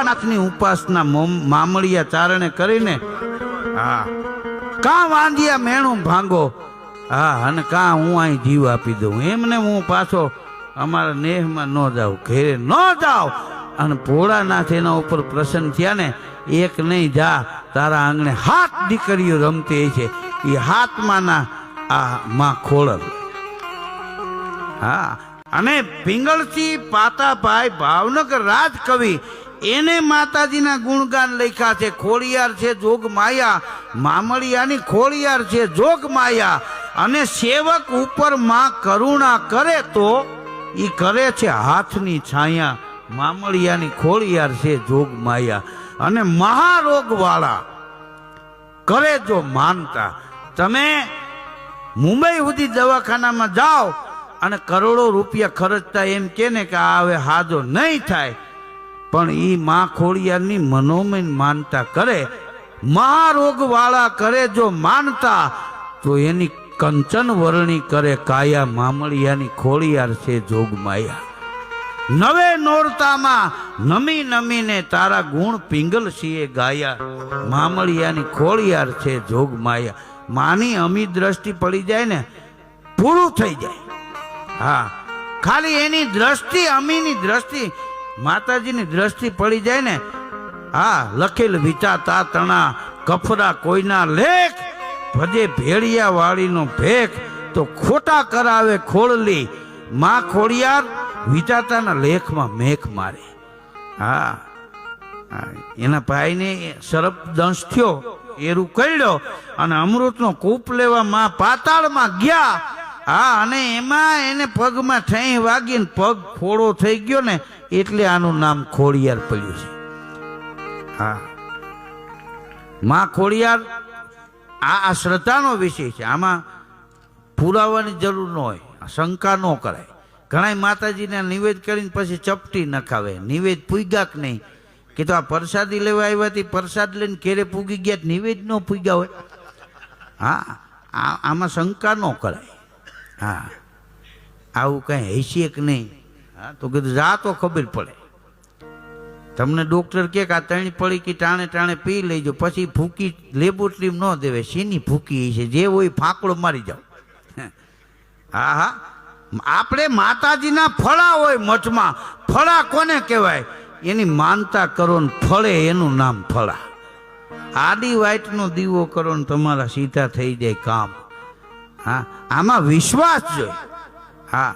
ભોળાનાથની ઉપાસના મામળિયા ચારણે કરીને હા કાં વાંધિયા મેણું ભાંગો હા અને કાં હું અહીં જીવ આપી દઉં એમને હું પાછો અમારા નેહમાં ન જાઉં ઘેરે ન જાઉં અને ભોળાનાથ એના ઉપર પ્રસન્ન થયા ને એક નહીં જા તારા આંગણે 7 દીકરીઓ રમતી છે એ 7માના આ માં ખોળલ હા અને પિંગળસિંહ પાતાભાઈ ભાવનગર રાજકવિ એને માતાજીના ગુણગાન લખ્યા છે ખોડિયાર છે જોગ માયા મામળિયાની ખોડિયાર છે જોગ માયા અને સેવક ઉપર માં કરુણા કરે તો ઈ કરે છે હાથની છાયા મામળિયાની ખોડિયાર છે જોગ માયા અને મહારોગ વાળા કરે જો માનતા તમે મુંબઈ સુધી દવાખાનામાં જાઓ અને કરોડો રૂપિયા ખર્ચતા એમ કે ને કે આ હવે હાજો નહીં થાય પણ ઈ માં ખોડિયારની મનોમન માનતા કરે મહારોગ વાળા કરે જો માનતા તો એની કંચન વર્ણી કરે કાયા મામળિયાની ખોડિયાર છે જોગ માયા નવે નોરતામાં નમી નમીને તારા ગુણ પિંગલસિંહે ગાયા મામળિયાની ખોડિયાર છે જોગ માયા માની અમી દ્રષ્ટિ પડી જાય ને પૂરું થઈ જાય હા ખાલી એની દ્રષ્ટિ અમીની દ્રષ્ટિ માતાજીની દ્રષ્ટિ પડી જાય ને હા લખેલ વિચાતા તણા કફરા કોઈના લેખ ભજે ભેળિયા વાળીનો ભેખ તો ખોટા કરાવે ખોળલી માં ખોડિયાર વિચાતાના લેખમાં મેખ મારે હા એના ભાઈને સરપ દંશ થયો એરું કર્યો અને અમૃતનો કૂપ લેવા માં પાતાળમાં ગયા હા અને એમાં એને પગમાં ઠઈ વાગીને પગ ફોડો થઈ ગયો ને એટલે આનું નામ ખોડિયાર પડ્યું છે હા માં ખોડિયાર આ શ્રદ્ધાનો વિષય છે આમાં પુરાવાની જરૂર ન હોય શંકા ન કરાય ઘણા માતાજીને નિવેદ કરીને પછી ચપટી ન ખાવે નિવેદ પૂગ્યા કે નહીં કે તો આ પ્રસાદી લેવા આવ્યા હતી પ્રસાદ લઈને ઘેરે પૂગી ગયા નિવેદ ન પૂગ્યા હોય હા આમાં શંકા ન કરાય હા આવું કઈ હૈસીએ કે નહીં હા તો કીધું જા તો ખબર પડે તમને ડોક્ટર કે આ 3 પડી કે ટાણે ટાણે પી લેજો પછી ભૂકી લેબોરેટરી ન દેવે શેની ભૂકી છે જે હોય ફાંકડો મારી જાઓ હા હા આપણે માતાજીના ફળા હોય મઠમાં ફળા કોને કહેવાય એની માનતા કરો ને ફળે એનું નામ ફળા આડી વાઈટનો દીવો કરો ને તમારા સીધા થઈ જાય કામ હા આમાં વિશ્વાસ જોઈએ હા